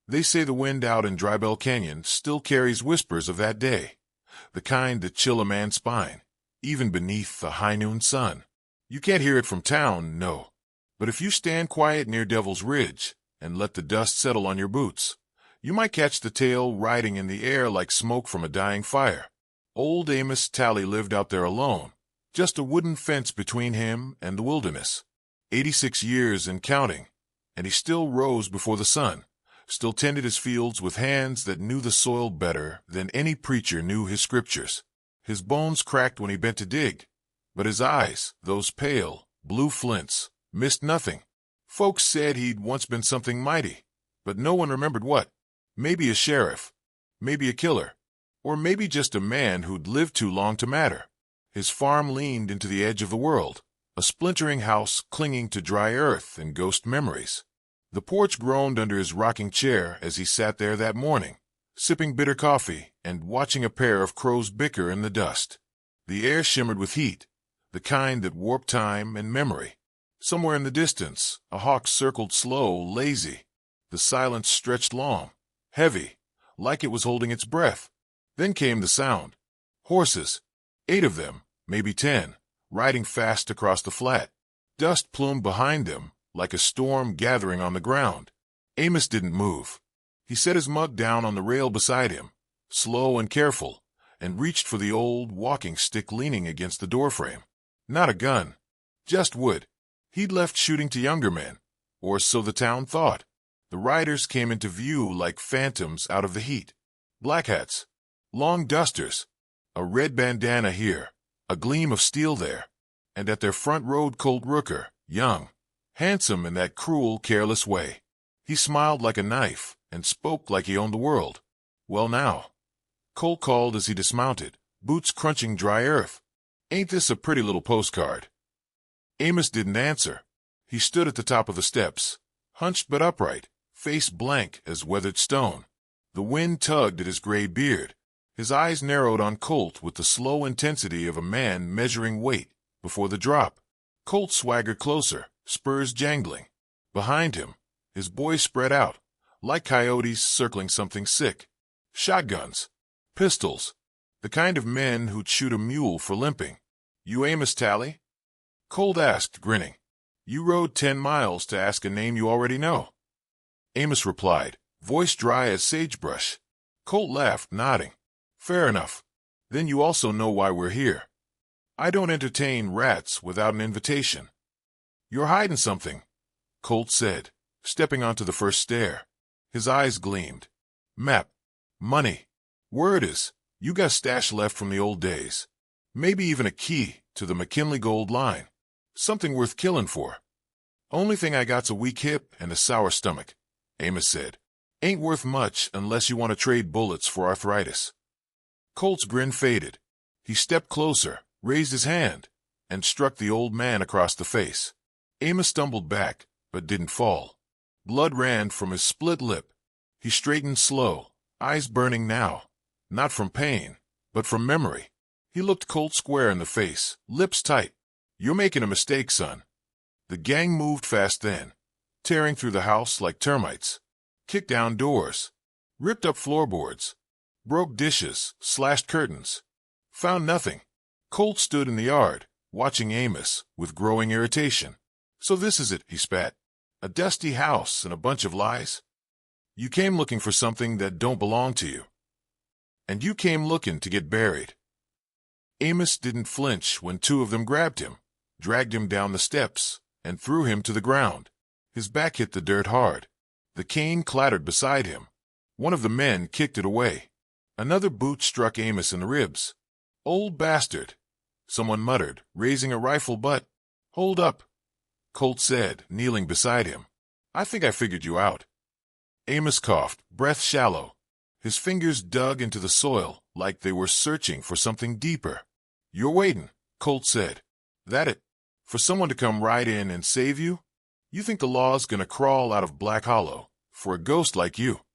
They say the wind out in Drybell Canyon still carries whispers of that day, the kind that chill a man's spine, even beneath the high noon sun. You can't hear it from town, no. But if you stand quiet near Devil's Ridge and let the dust settle on your boots, you might catch the tale riding in the air like smoke from a dying fire. Old Amos Tally lived out there alone, just a wooden fence between him and the wilderness. 86 years and counting, and he still rose before the sun, still tended his fields with hands that knew the soil better than any preacher knew his scriptures. His bones cracked when he bent to dig, but his eyes, those pale, blue flints, missed nothing. Folks said he'd once been something mighty, but no one remembered what. Maybe a sheriff, maybe a killer, or maybe just a man who'd lived too long to matter. His farm leaned into the edge of the world, a splintering house clinging to dry earth and ghost memories. The porch groaned under his rocking chair as he sat there that morning, sipping bitter coffee and watching a pair of crows bicker in the dust. The air shimmered with heat, the kind that warped time and memory. Somewhere in the distance, a hawk circled slow, lazy. The silence stretched long, heavy, like it was holding its breath. Then came the sound. Horses, 8 of them, maybe 10, riding fast across the flat. Dust plumed behind them, like a storm gathering on the ground. Amos didn't move. He set his mug down on the rail beside him, slow and careful, and reached for the old walking stick leaning against the doorframe. Not a gun, just wood. He'd left shooting to younger men, or so the town thought. The riders came into view like phantoms out of the heat. Black hats, long dusters, a red bandana here, a gleam of steel there, and at their front rode Colt Rooker, young, handsome in that cruel, careless way. He smiled like a knife and spoke like he owned the world. "Well now," Colt called as he dismounted, boots crunching dry earth. "Ain't this a pretty little postcard?" Amos didn't answer. He stood at the top of the steps, hunched but upright, face blank as weathered stone. The wind tugged at his gray beard. His eyes narrowed on Colt with the slow intensity of a man measuring weight before the drop. Colt swaggered closer, spurs jangling. Behind him, his boys spread out, like coyotes circling something sick. Shotguns, pistols, the kind of men who'd shoot a mule for limping. "You Amos Tally?" Colt asked, grinning. "You rode 10 miles to ask a name you already know." Amos replied, voice dry as sagebrush. Colt laughed, nodding. "Fair enough. Then you also know why we're here. I don't entertain rats without an invitation." "You're hiding something," Colt said, stepping onto the first stair. His eyes gleamed. "Map. Money. Word is, you got stash left from the old days. Maybe even a key to the McKinley gold line. Something worth killing for." "Only thing I got's a weak hip and a sour stomach," Amos said. "Ain't worth much unless you want to trade bullets for arthritis." Colt's grin faded. He stepped closer, raised his hand, and struck the old man across the face. Amos stumbled back, but didn't fall. Blood ran from his split lip. He straightened slow, eyes burning now, not from pain, but from memory. He looked Colt square in the face, lips tight. "You're making a mistake, son." The gang moved fast then, tearing through the house like termites. Kicked down doors, ripped up floorboards, broke dishes, slashed curtains. Found nothing. Colt stood in the yard, watching Amos with growing irritation. "So this is it," he spat. "A dusty house and a bunch of lies? You came looking for something that don't belong to you. And you came looking to get buried." Amos didn't flinch when 2 of them grabbed him, dragged him down the steps, and threw him to the ground. His back hit the dirt hard. The cane clattered beside him. One of the men kicked it away. Another boot struck Amos in the ribs. "Old bastard," someone muttered, raising a rifle butt. "Hold up," Colt said, kneeling beside him. "I think I figured you out." Amos coughed, breath shallow. His fingers dug into the soil like they were searching for something deeper. "You're waiting," Colt said. "That it? For someone to come right in and save you? You think the law's gonna crawl out of Black Hollow for a ghost like you?"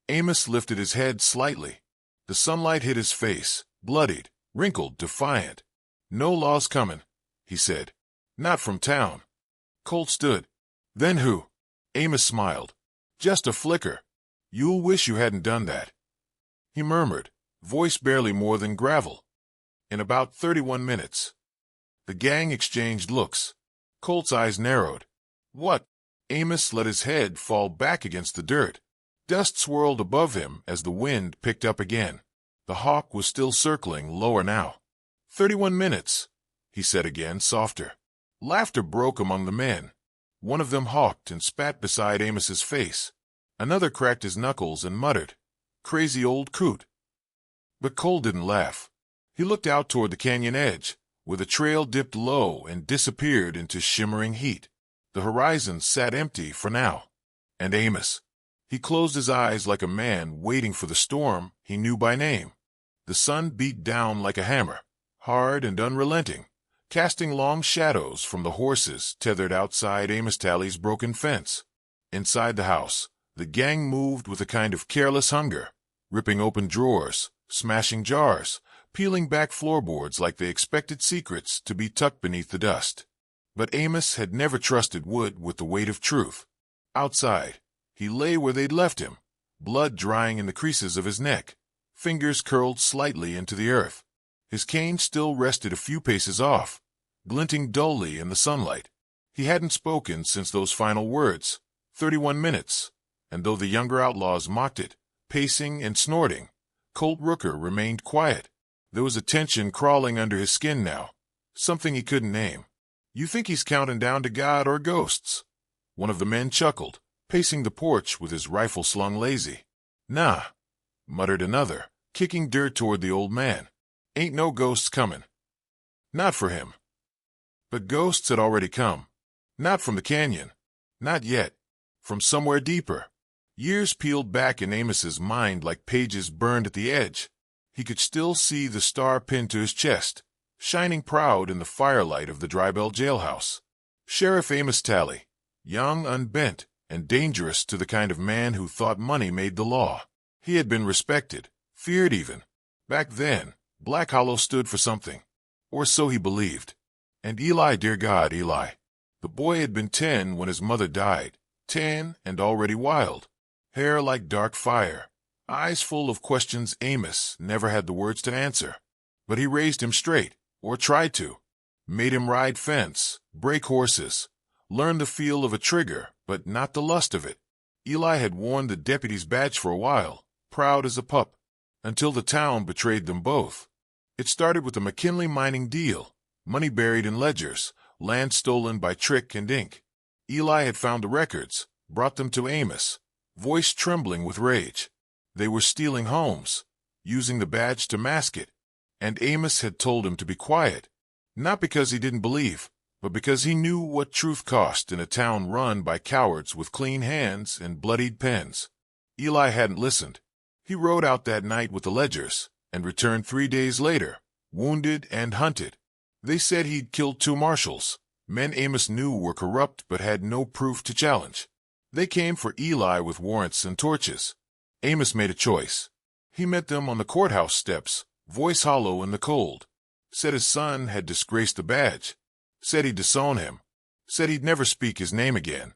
Amos lifted his head slightly. The sunlight hit his face, bloodied, wrinkled, defiant. "No law's coming," he said. "Not from town." Colt stood. "Then who?" Amos smiled. "Just a flicker. You'll wish you hadn't done that, he murmured, voice barely more than gravel. In about 31 minutes. The gang exchanged looks. Colt's eyes narrowed. What? Amos let his head fall back against the dirt. Dust swirled above him as the wind picked up again. The hawk was still circling lower now. 31 minutes, he said again, softer. Laughter broke among the men. One of them hawked and spat beside Amos's face. Another cracked his knuckles and muttered, "Crazy old coot." But Cole didn't laugh. He looked out toward the canyon edge, where the trail dipped low and disappeared into shimmering heat. The horizon sat empty for now. And Amos. He closed his eyes like a man waiting for the storm he knew by name. The sun beat down like a hammer, hard and unrelenting, casting long shadows from the horses tethered outside Amos Talley's broken fence. Inside the house, the gang moved with a kind of careless hunger, ripping open drawers, smashing jars, peeling back floorboards like they expected secrets to be tucked beneath the dust. But Amos had never trusted wood with the weight of truth. Outside, he lay where they'd left him, blood drying in the creases of his neck, fingers curled slightly into the earth. His cane still rested a few paces off, glinting dully in the sunlight. He hadn't spoken since those final words, 31 minutes, and though the younger outlaws mocked it, pacing and snorting, Colt Rooker remained quiet. There was a tension crawling under his skin now, something he couldn't name. You think he's counting down to God or ghosts? One of the men chuckled, pacing the porch with his rifle slung lazy. Nah, muttered another, kicking dirt toward the old man. Ain't no ghosts coming. Not for him. But ghosts had already come. Not from the canyon. Not yet. From somewhere deeper. Years peeled back in Amos's mind like pages burned at the edge. He could still see the star pinned to his chest, shining proud in the firelight of the Drybell jailhouse. Sheriff Amos Talley, young, unbent, and dangerous to the kind of man who thought money made the law. He had been respected, feared even. Back then, Black Hollow stood for something. Or so he believed. And Eli, dear God, Eli. The boy had been 10 when his mother died. 10 and already wild. Hair like dark fire. Eyes full of questions Amos never had the words to answer. But he raised him straight, or tried to. Made him ride fence, break horses, learn the feel of a trigger, but not the lust of it. Eli had worn the deputy's badge for a while, proud as a pup, until the town betrayed them both. It started with a McKinley mining deal, money buried in ledgers, land stolen by trick and ink. Eli had found the records, brought them to Amos, voice trembling with rage. They were stealing homes, using the badge to mask it, and Amos had told him to be quiet, not because he didn't believe, but because he knew what truth cost in a town run by cowards with clean hands and bloodied pens. Eli hadn't listened. He rode out that night with the ledgers, and returned 3 days later, wounded and hunted. They said he'd killed 2 marshals, men Amos knew were corrupt but had no proof to challenge. They came for Eli with warrants and torches. Amos made a choice. He met them on the courthouse steps, voice hollow in the cold. Said his son had disgraced the badge. Said he'd disown him. Said he'd never speak his name again.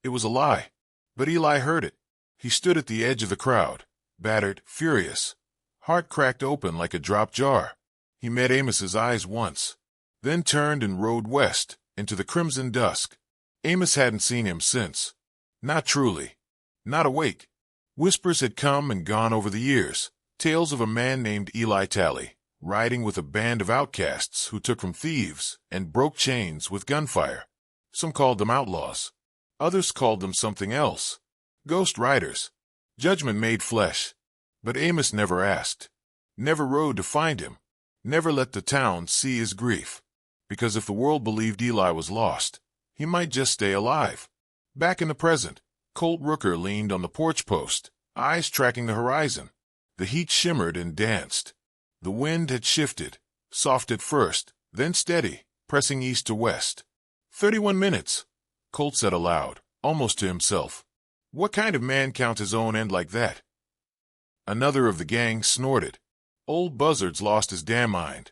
It was a lie. But Eli heard it. He stood at the edge of the crowd, battered, furious, heart cracked open like a dropped jar. He met Amos's eyes once, then turned and rode west, into the crimson dusk. Amos hadn't seen him since. Not truly. Not awake. Whispers had come and gone over the years, tales of a man named Eli Talley, riding with a band of outcasts who took from thieves and broke chains with gunfire. Some called them outlaws. Others called them something else. Ghost riders. Judgment made flesh. But Amos never asked. Never rode to find him. Never let the town see his grief. Because if the world believed Eli was lost, he might just stay alive. Back in the present, Colt Rooker leaned on the porch post, eyes tracking the horizon. The heat shimmered and danced. The wind had shifted, soft at first, then steady, pressing east to west. 31 minutes, Colt said aloud, almost to himself. What kind of man counts his own end like that? Another of the gang snorted. Old Buzzard's lost his damn mind.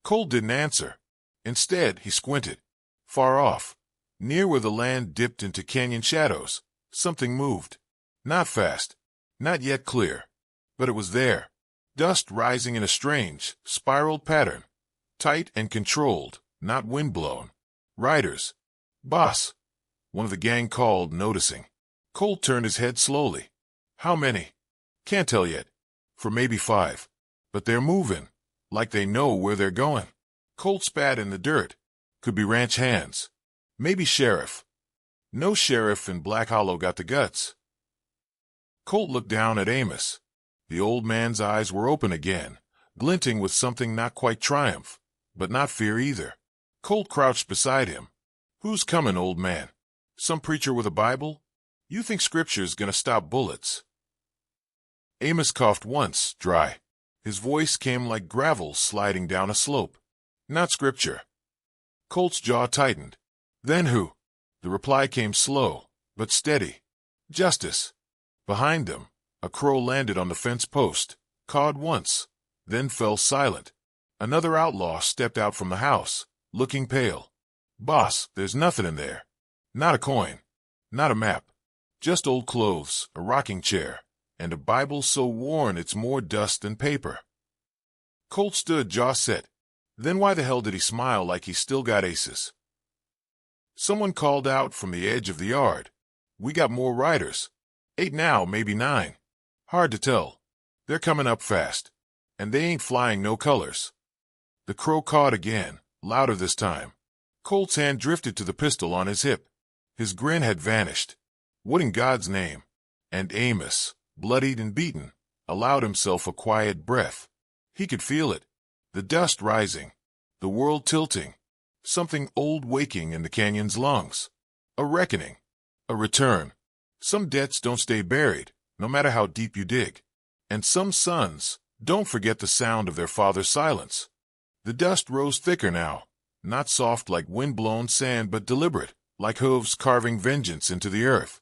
Colt didn't answer. Instead, he squinted. Far off, near where the land dipped into canyon shadows, something moved. Not fast, Not yet clear, but it was there. Dust rising in a strange, spiraled pattern. Tight and controlled, not wind-blown. Riders. Boss. One of the gang called, noticing. Colt turned his head slowly. How many? Can't tell yet. For maybe 5. But they're moving, like they know where they're going. Colt spat in the dirt. Could be ranch hands. Maybe sheriff. No sheriff in Black Hollow got the guts. Colt looked down at Amos. The old man's eyes were open again, glinting with something not quite triumph, but not fear either. Colt crouched beside him. Who's coming, old man? Some preacher with a Bible? You think scripture's gonna stop bullets? Amos coughed once, dry. His voice came like gravel sliding down a slope. Not scripture. Colt's jaw tightened. Then who? The reply came slow, but steady. Justice. Behind them, a crow landed on the fence post, cawed once, then fell silent. Another outlaw stepped out from the house, looking pale. Boss, there's nothing in there. Not a coin. Not a map. Just old clothes, a rocking chair, and a Bible so worn it's more dust than paper. Colt stood jaw set. Then why the hell did he smile like he still got aces? Someone called out from the edge of the yard. We got more riders. 8 now, maybe 9. Hard to tell. They're coming up fast. And they ain't flying no colors. The crow cawed again, louder this time. Colt's hand drifted to the pistol on his hip. His grin had vanished. What in God's name? And Amos, bloodied and beaten, allowed himself a quiet breath. He could feel it. The dust rising. The world tilting. Something old waking in the canyon's lungs. A reckoning. A return. Some debts don't stay buried, no matter how deep you dig. And some sons don't forget the sound of their father's silence. The dust rose thicker now, not soft like wind-blown sand but deliberate, like hooves carving vengeance into the earth.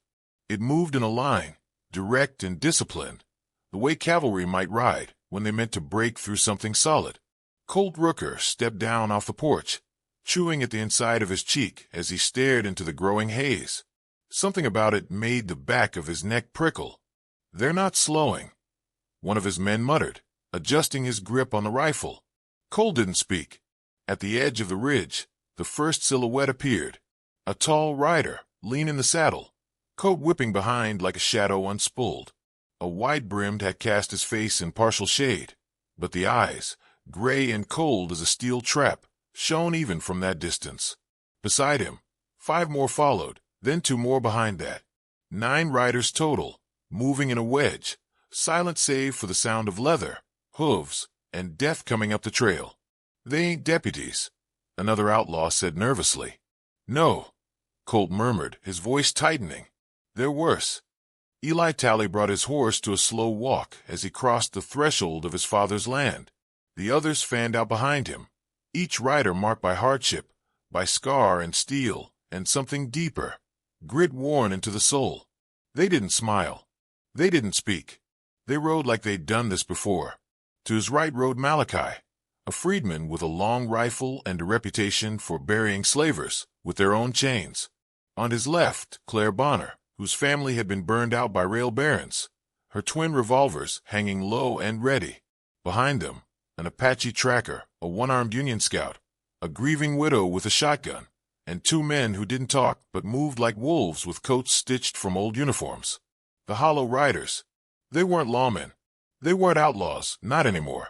It moved in a line, direct and disciplined, the way cavalry might ride when they meant to break through something solid. Colt Rooker stepped down off the porch, chewing at the inside of his cheek as he stared into the growing haze. Something about it made the back of his neck prickle. They're not slowing. One of his men muttered, adjusting his grip on the rifle. Colt didn't speak. At the edge of the ridge, the first silhouette appeared. A tall rider, lean in the saddle, coat whipping behind like a shadow unspooled. A wide-brimmed hat cast his face in partial shade, but the eyes, gray and cold as a steel trap, shone even from that distance. Beside him, 5 more followed, then 2 more behind that. 9 riders total, moving in a wedge, silent save for the sound of leather, hooves, and death coming up the trail. They ain't deputies, another outlaw said nervously. No, Colt murmured, his voice tightening. They're worse. Eli Talley brought his horse to a slow walk as he crossed the threshold of his father's land. The others fanned out behind him, each rider marked by hardship, by scar and steel, and something deeper, grit worn into the soul. They didn't smile. They didn't speak. They rode like they'd done this before. To his right rode Malachi, a freedman with a long rifle and a reputation for burying slavers with their own chains. On his left, Claire Bonner, whose family had been burned out by rail barons, her twin revolvers hanging low and ready. Behind them, an Apache tracker, a one-armed Union scout, a grieving widow with a shotgun, and 2 men who didn't talk but moved like wolves with coats stitched from old uniforms. The Hollow Riders. They weren't lawmen. They weren't outlaws, not anymore.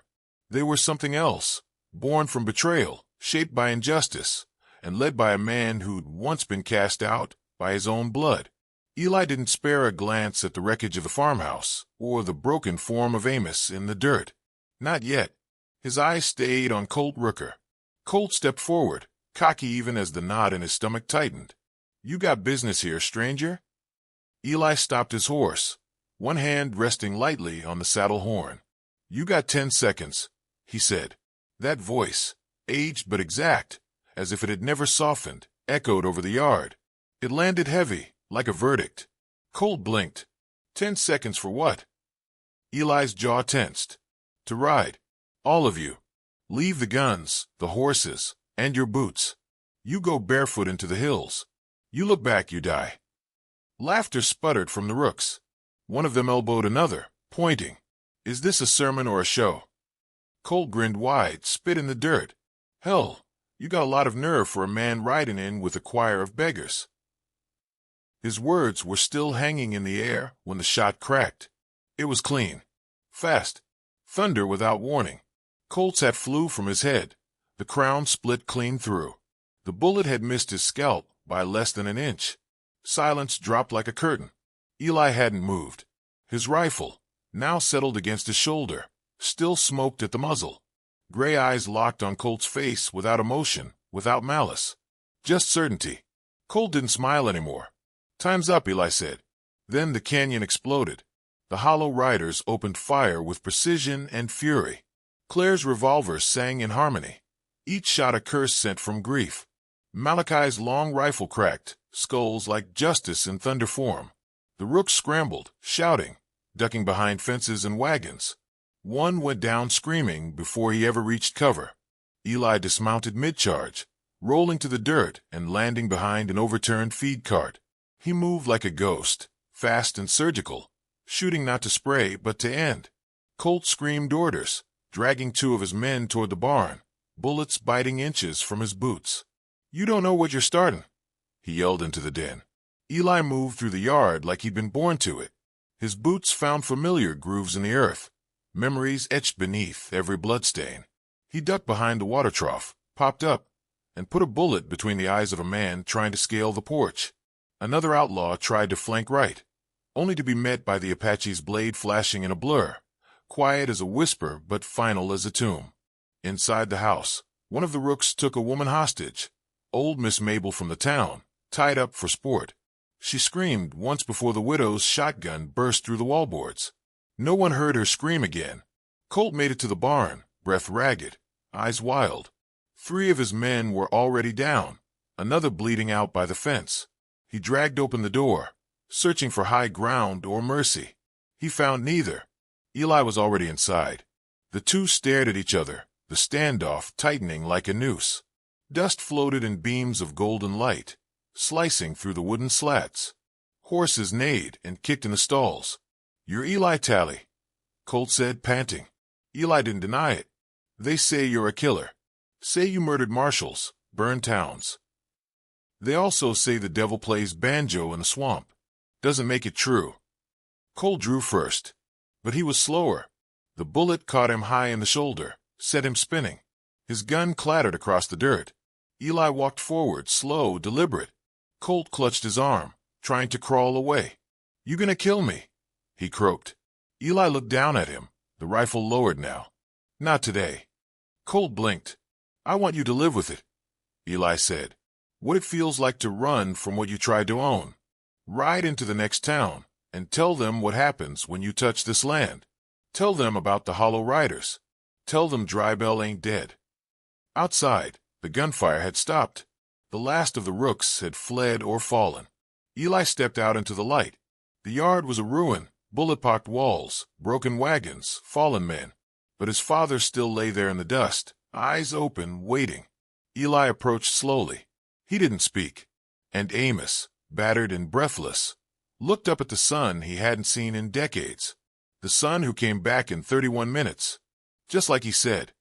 They were something else, born from betrayal, shaped by injustice, and led by a man who'd once been cast out by his own blood. Eli didn't spare a glance at the wreckage of the farmhouse or the broken form of Amos in the dirt. Not yet. His eyes stayed on Colt Rooker. Colt stepped forward, cocky even as the knot in his stomach tightened. You got business here, stranger? Eli stopped his horse, one hand resting lightly on the saddle horn. You got 10 seconds, he said. That voice, aged but exact, as if it had never softened, echoed over the yard. It landed heavy, like a verdict. Colt blinked. 10 seconds for what? Eli's jaw tensed. To ride. All of you. Leave the guns, the horses, and your boots. You go barefoot into the hills. You look back, you die. Laughter sputtered from the rooks. One of them elbowed another, pointing. "Is this a sermon or a show?" Colt grinned wide, spit in the dirt. "Hell, you got a lot of nerve for a man riding in with a choir of beggars." His words were still hanging in the air when the shot cracked. It was clean. Fast. Thunder without warning. Colt's hat flew from his head. The crown split clean through. The bullet had missed his scalp by less than an inch. Silence dropped like a curtain. Eli hadn't moved. His rifle, now settled against his shoulder, still smoked at the muzzle. Gray eyes locked on Colt's face without emotion, without malice. Just certainty. Colt didn't smile anymore. "Time's up," Eli said. Then the canyon exploded. The Hollow Riders opened fire with precision and fury. Claire's revolver sang in harmony. Each shot a curse sent from grief. Malachi's long rifle cracked, skulls like justice in thunder form. The rooks scrambled, shouting, ducking behind fences and wagons. One went down screaming before he ever reached cover. Eli dismounted mid-charge, rolling to the dirt and landing behind an overturned feed cart. He moved like a ghost, fast and surgical, shooting not to spray but to end. Colt screamed orders, dragging two of his men toward the barn, bullets biting inches from his boots. "You don't know what you're starting," he yelled into the den. Eli moved through the yard like he'd been born to it. His boots found familiar grooves in the earth, memories etched beneath every bloodstain. He ducked behind the water trough, popped up, and put a bullet between the eyes of a man trying to scale the porch. Another outlaw tried to flank right, only to be met by the Apache's blade flashing in a blur, quiet as a whisper but final as a tomb. Inside the house, one of the rooks took a woman hostage, old Miss Mabel from the town, tied up for sport. She screamed once before the widow's shotgun burst through the wallboards. No one heard her scream again. Colt made it to the barn, breath ragged, eyes wild. 3 of his men were already down, another bleeding out by the fence. He dragged open the door, searching for high ground or mercy. He found neither. Eli was already inside. The two stared at each other, the standoff tightening like a noose. Dust floated in beams of golden light, slicing through the wooden slats. Horses neighed and kicked in the stalls. "You're Eli Tally," Colt said, panting. Eli didn't deny it. "They say you're a killer. Say you murdered marshals, burned towns. They also say the devil plays banjo in the swamp. Doesn't make it true." Colt drew first, but he was slower. The bullet caught him high in the shoulder, set him spinning. His gun clattered across the dirt. Eli walked forward, slow, deliberate. Colt clutched his arm, trying to crawl away. "You gonna kill me?" he croaked. Eli looked down at him, the rifle lowered now. "Not today." Colt blinked. "I want you to live with it," Eli said. "What it feels like to run from what you tried to own. Ride into the next town and tell them what happens when you touch this land. Tell them about the Hollow Riders. Tell them Drybell ain't dead." Outside, the gunfire had stopped. The last of the rooks had fled or fallen. Eli stepped out into the light. The yard was a ruin, bullet-pocked walls, broken wagons, fallen men. But his father still lay there in the dust, eyes open, waiting. Eli approached slowly. He didn't speak. And Amos, battered and breathless, looked up at the son he hadn't seen in decades. The son who came back in 31 minutes. Just like he said.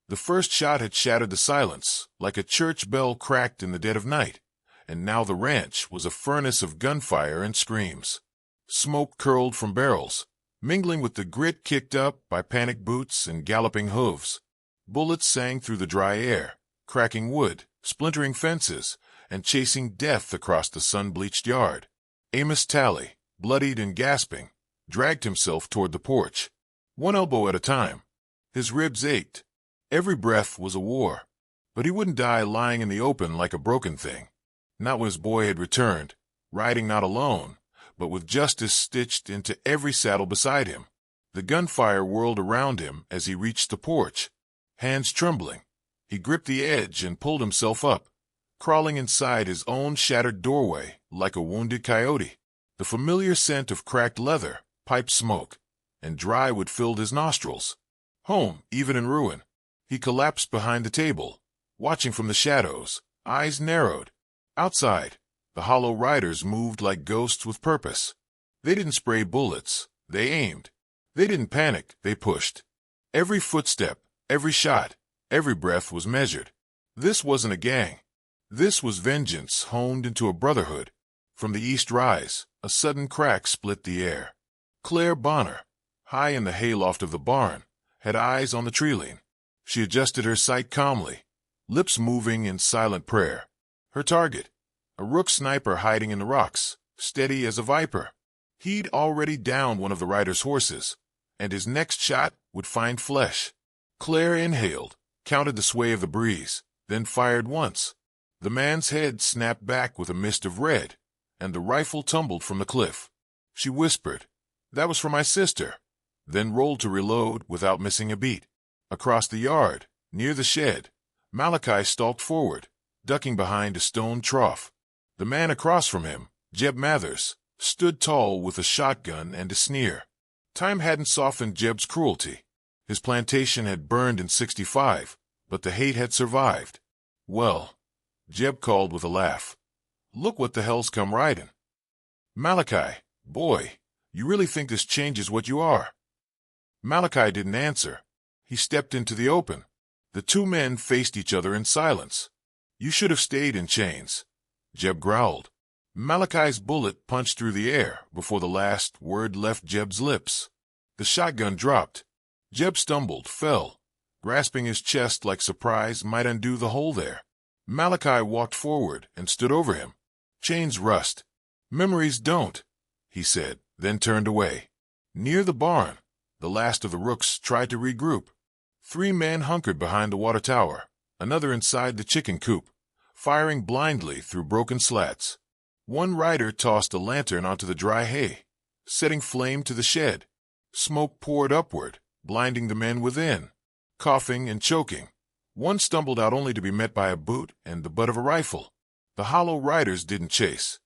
The first shot had shattered the silence, like a church bell cracked in the dead of night, and now the ranch was a furnace of gunfire and screams. Smoke curled from barrels, mingling with the grit kicked up by panicked boots and galloping hooves. Bullets sang through the dry air, cracking wood, splintering fences, and chasing death across the sun-bleached yard. Amos Tally, bloodied and gasping, dragged himself toward the porch, one elbow at a time. His ribs ached. Every breath was a war. But he wouldn't die lying in the open like a broken thing. Not when his boy had returned, riding not alone, but with justice stitched into every saddle beside him. The gunfire whirled around him as he reached the porch. Hands trembling, he gripped the edge and pulled himself up, crawling inside his own shattered doorway like a wounded coyote. The familiar scent of cracked leather, pipe smoke, and dry wood filled his nostrils. Home, even in ruin. He collapsed behind the table, watching from the shadows, eyes narrowed. Outside, the Hollow Riders moved like ghosts with purpose. They didn't spray bullets, they aimed. They didn't panic, they pushed. Every footstep, every shot, every breath was measured. This wasn't a gang. This was vengeance honed into a brotherhood. From the east rise, a sudden crack split the air. Claire Bonner, high in the hayloft of the barn, had eyes on the treeline. She adjusted her sight calmly, lips moving in silent prayer. Her target, a rook sniper hiding in the rocks, steady as a viper. He'd already downed one of the rider's horses, and his next shot would find flesh. Claire inhaled, counted the sway of the breeze, then fired once. The man's head snapped back with a mist of red, and the rifle tumbled from the cliff. She whispered, "That was for my sister," then rolled to reload without missing a beat. Across the yard, near the shed, Malachi stalked forward, ducking behind a stone trough. The man across from him, Jeb Mathers, stood tall with a shotgun and a sneer. Time hadn't softened Jeb's cruelty. His plantation had burned in '65, but the hate had survived. "Well," Jeb called with a laugh, "look what the hell's come riding." "Malachi, boy, you really think this changes what you are?" Malachi didn't answer. He stepped into the open. The two men faced each other in silence. "You should have stayed in chains," Jeb growled. Malachi's bullet punched through the air before the last word left Jeb's lips. The shotgun dropped. Jeb stumbled, fell, grasping his chest like surprise might undo the hole there. Malachi walked forward and stood over him. "Chains rust. Memories don't," he said, then turned away. Near the barn, the last of the rooks tried to regroup. 3 men hunkered behind the water tower, another inside the chicken coop, firing blindly through broken slats. One rider tossed a lantern onto the dry hay, setting flame to the shed. Smoke poured upward, blinding the men within. Coughing and choking, one stumbled out only to be met by a boot and the butt of a rifle. The hollow riders didn't chase.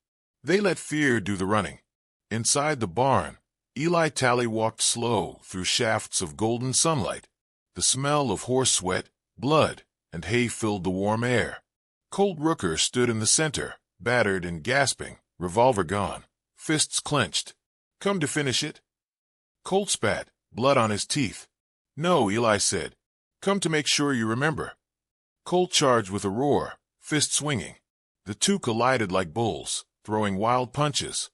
They let fear do the running. Inside the barn, Eli Talley walked slow through shafts of golden sunlight. The smell of horse sweat, blood, and hay filled the warm air. Colt Rooker stood in the center, battered and gasping, revolver gone, fists clenched. "Come to finish it?" Colt spat, blood on his teeth. "No," Eli said. "Come to make sure you remember." Colt charged with a roar, fist swinging. The two collided like bulls, throwing wild punches.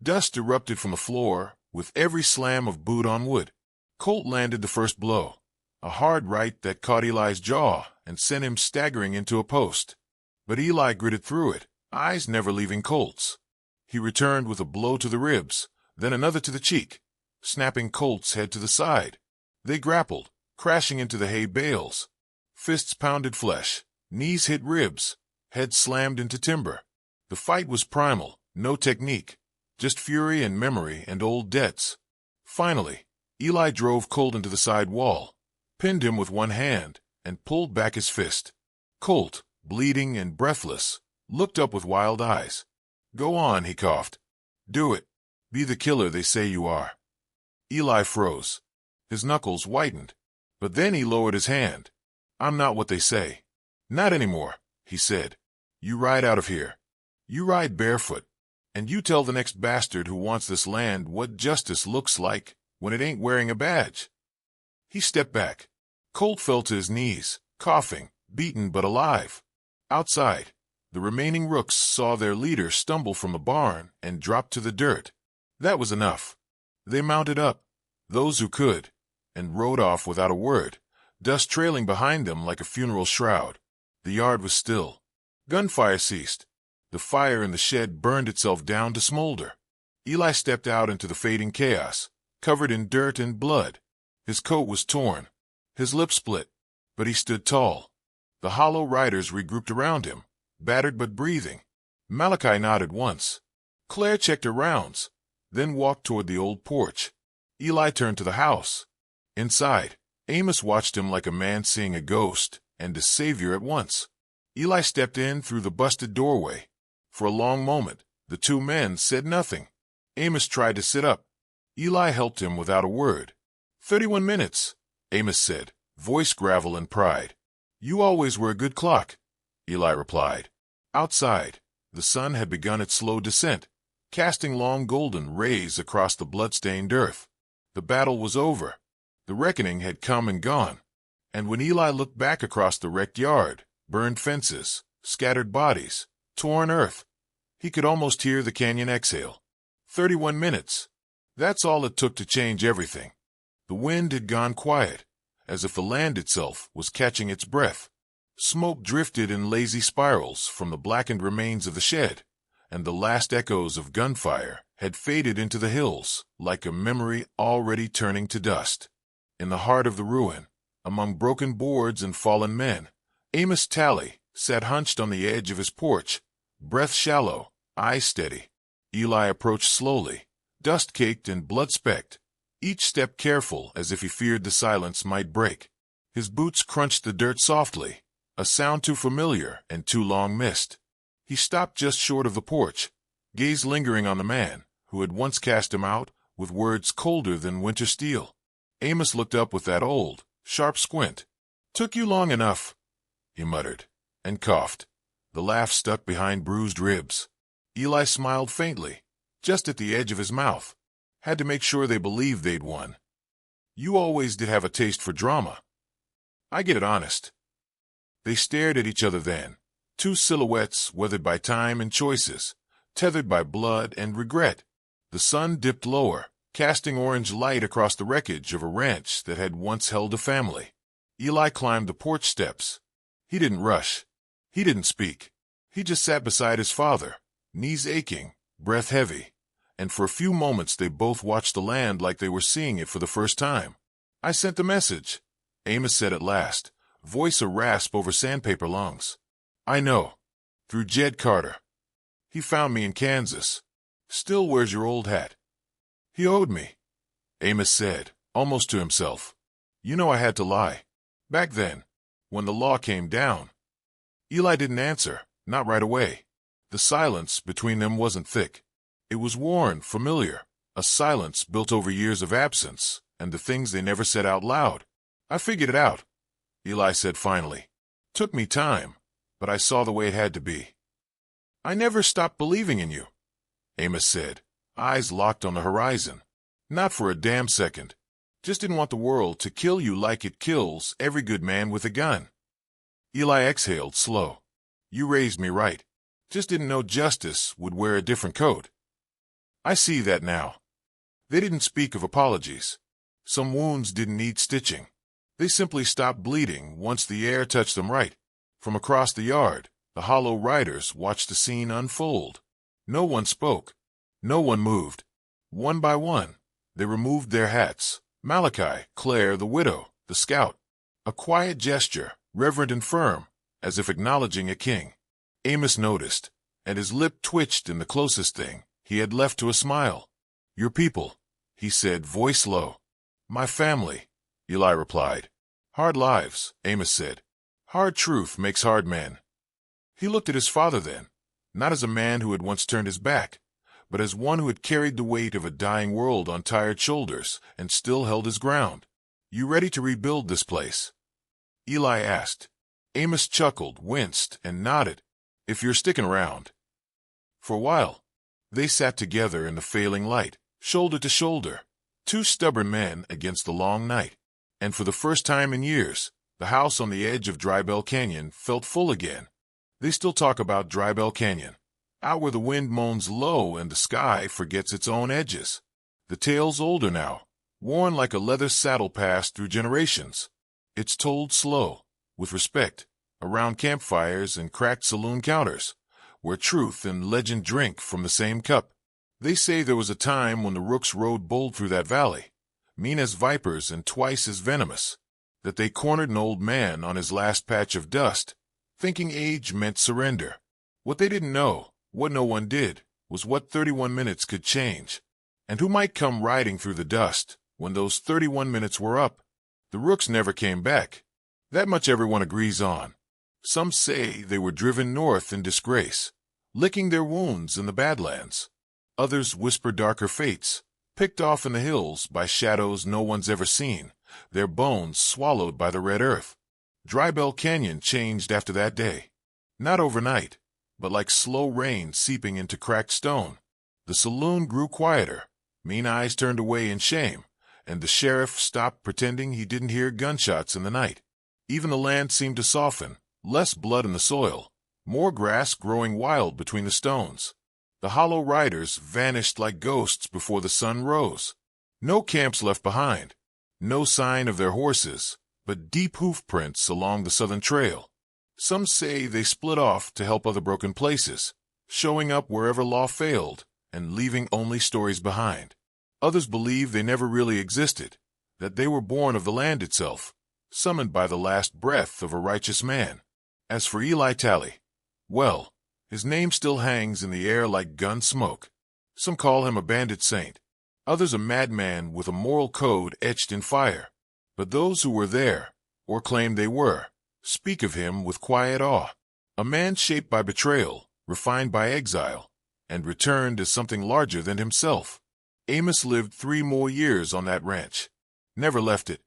Dust erupted from the floor with every slam of boot on wood. Colt landed the first blow, a hard right that caught Eli's jaw and sent him staggering into a post. But Eli gritted through it, eyes never leaving Colt's. He returned with a blow to the ribs, then another to the cheek, snapping Colt's head to the side. They grappled, crashing into the hay bales. Fists pounded flesh, knees hit ribs, head slammed into timber. The fight was primal, no technique, just fury and memory and old debts. Finally, Eli drove Colt into the side wall, pinned him with one hand, and pulled back his fist. Colt, bleeding and breathless, looked up with wild eyes. "Go on," he coughed. "Do it. Be the killer they say you are." Eli froze. His knuckles whitened. But then he lowered his hand. "I'm not what they say." "Not anymore," he said. "You ride out of here. You ride barefoot. And you tell the next bastard who wants this land what justice looks like when it ain't wearing a badge." He stepped back. Colt fell to his knees, coughing, beaten but alive. Outside, the remaining rooks saw their leader stumble from the barn and drop to the dirt. That was enough. They mounted up, those who could, and rode off without a word, dust trailing behind them like a funeral shroud. The yard was still. Gunfire ceased. The fire in the shed burned itself down to smolder. Eli stepped out into the fading chaos, covered in dirt and blood. His coat was torn, his lips split, but he stood tall. The hollow riders regrouped around him, battered but breathing. Malachi nodded once. Claire checked her rounds, then walked toward the old porch. Eli turned to the house. Inside, Amos watched him like a man seeing a ghost and a savior at once. Eli stepped in through the busted doorway. For a long moment, the two men said nothing. Amos tried to sit up. Eli helped him without a word. 31 minutes, Amos said, voice gravel and pride. "You always were a good clock," Eli replied. Outside, the sun had begun its slow descent, casting long golden rays across the blood-stained earth. The battle was over. The reckoning had come and gone. And when Eli looked back across the wrecked yard, burned fences, scattered bodies, torn earth, he could almost hear the canyon exhale. 31 minutes. That's all it took to change everything. The wind had gone quiet, as if the land itself was catching its breath. Smoke drifted in lazy spirals from the blackened remains of the shed, and the last echoes of gunfire had faded into the hills like a memory already turning to dust. In the heart of the ruin, among broken boards and fallen men, Amos Tally sat hunched on the edge of his porch, breath shallow, eyes steady. Eli approached slowly, dust-caked and blood-specked, each step careful as if he feared the silence might break. His boots crunched the dirt softly, a sound too familiar and too long missed. He stopped just short of the porch, gaze lingering on the man who had once cast him out with words colder than winter steel. Amos looked up with that old, sharp squint. "Took you long enough," he muttered, and coughed. The laugh stuck behind bruised ribs. Eli smiled faintly, just at the edge of his mouth. Had to make sure they believed they'd won. "You always did have a taste for drama. I get it honest." They stared at each other then, two silhouettes weathered by time and choices, tethered by blood and regret. The sun dipped lower, casting orange light across the wreckage of a ranch that had once held a family. Eli climbed the porch steps. He didn't rush. He didn't speak. He just sat beside his father, knees aching, breath heavy, and for a few moments they both watched the land like they were seeing it for the first time. "I sent the message," Amos said at last, voice a rasp over sandpaper lungs. "I know. Through Jed Carter. He found me in Kansas. Still wears your old hat." "He owed me," Amos said, almost to himself. "You know I had to lie. Back then, when the law came down." Eli didn't answer, not right away. The silence between them wasn't thick. It was worn, familiar, a silence built over years of absence and the things they never said out loud. "I figured it out," Eli said finally. "Took me time, but I saw the way it had to be." "I never stopped believing in you," Amos said, eyes locked on the horizon. "Not for a damn second. Just didn't want the world to kill you like it kills every good man with a gun." Eli exhaled slow. "You raised me right. Just didn't know justice would wear a different coat." "I see that now." They didn't speak of apologies. Some wounds didn't need stitching. They simply stopped bleeding once the air touched them right. From across the yard, the hollow riders watched the scene unfold. No one spoke. No one moved. One by one, they removed their hats. Malachi, Claire, the widow, the scout. A quiet gesture, reverent and firm, as if acknowledging a king. Amos noticed, and his lip twitched in the closest thing he had left to a smile. "Your people," he said, voice low. "My family," Eli replied. "Hard lives," Amos said. "Hard truth makes hard men." He looked at his father then, not as a man who had once turned his back, but as one who had carried the weight of a dying world on tired shoulders and still held his ground. "You ready to rebuild this place?" Eli asked. Amos chuckled, winced, and nodded. "If you're sticking around." For a while, they sat together in the failing light, shoulder to shoulder, two stubborn men against the long night. And for the first time in years, the house on the edge of Drybell Canyon felt full again. They still talk about Drybell Canyon, out where the wind moans low and the sky forgets its own edges. The tale's older now, worn like a leather saddle passed through generations. It's told slow, with respect, around campfires and cracked saloon counters, where truth and legend drink from the same cup. They say there was a time when the rooks rode bold through that valley, mean as vipers and twice as venomous, that they cornered an old man on his last patch of dust, thinking age meant surrender. What they didn't know, what no one did, was what 31 minutes could change, and who might come riding through the dust when those 31 minutes were up. The rooks never came back. That much everyone agrees on. Some say they were driven north in disgrace, licking their wounds in the Badlands. Others whisper darker fates, picked off in the hills by shadows no one's ever seen, their bones swallowed by the red earth. Drybell Canyon changed after that day. Not overnight, but like slow rain seeping into cracked stone. The saloon grew quieter. Mean eyes turned away in shame, and the sheriff stopped pretending he didn't hear gunshots in the night. Even the land seemed to soften, less blood in the soil, more grass growing wild between the stones. The hollow riders vanished like ghosts before the sun rose. No camps left behind, no sign of their horses, but deep hoof prints along the southern trail. Some say they split off to help other broken places, showing up wherever law failed and leaving only stories behind. Others believe they never really existed, that they were born of the land itself, summoned by the last breath of a righteous man. As for Eli Talley, well, his name still hangs in the air like gun smoke. Some call him a bandit saint, others a madman with a moral code etched in fire. But those who were there, or claim they were, speak of him with quiet awe. A man shaped by betrayal, refined by exile, and returned as something larger than himself. Amos lived 3 more years on that ranch. Never left it.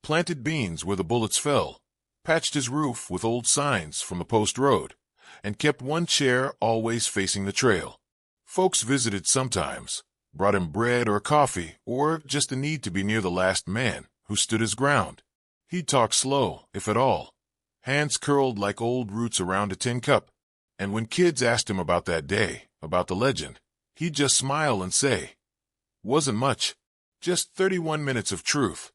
Planted beans where the bullets fell, patched his roof with old signs from the post road, and kept one chair always facing the trail. Folks visited sometimes, brought him bread or coffee, or just the need to be near the last man who stood his ground. He'd talk slow, if at all, hands curled like old roots around a tin cup. And when kids asked him about that day, about the legend, he'd just smile and say, "Wasn't much, just 31 minutes of truth."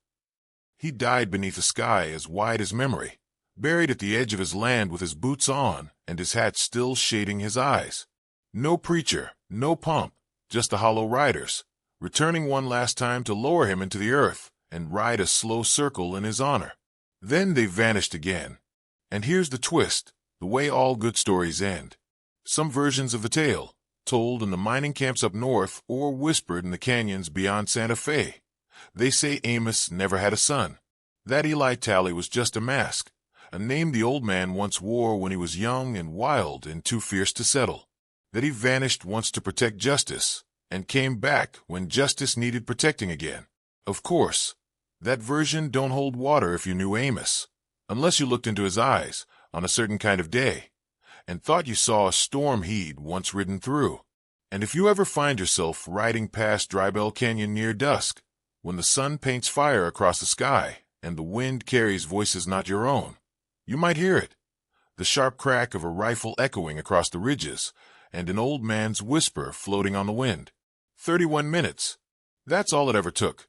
He died beneath a sky as wide as memory, buried at the edge of his land with his boots on and his hat still shading his eyes. No preacher, no pomp, just the hollow riders, returning one last time to lower him into the earth and ride a slow circle in his honor. Then they vanished again. And here's the twist, the way all good stories end. Some versions of the tale, told in the mining camps up north or whispered in the canyons beyond Santa Fe. They say Amos never had a son. That Eli Talley was just a mask, a name the old man once wore when he was young and wild and too fierce to settle. That he vanished once to protect justice, and came back when justice needed protecting again. Of course, that version don't hold water if you knew Amos, unless you looked into his eyes on a certain kind of day, and thought you saw a storm he'd once ridden through. And if you ever find yourself riding past Drybell Canyon near dusk, when the sun paints fire across the sky and the wind carries voices not your own, you might hear it, the sharp crack of a rifle echoing across the ridges, and an old man's whisper floating on the wind. 31 minutes. That's all it ever took.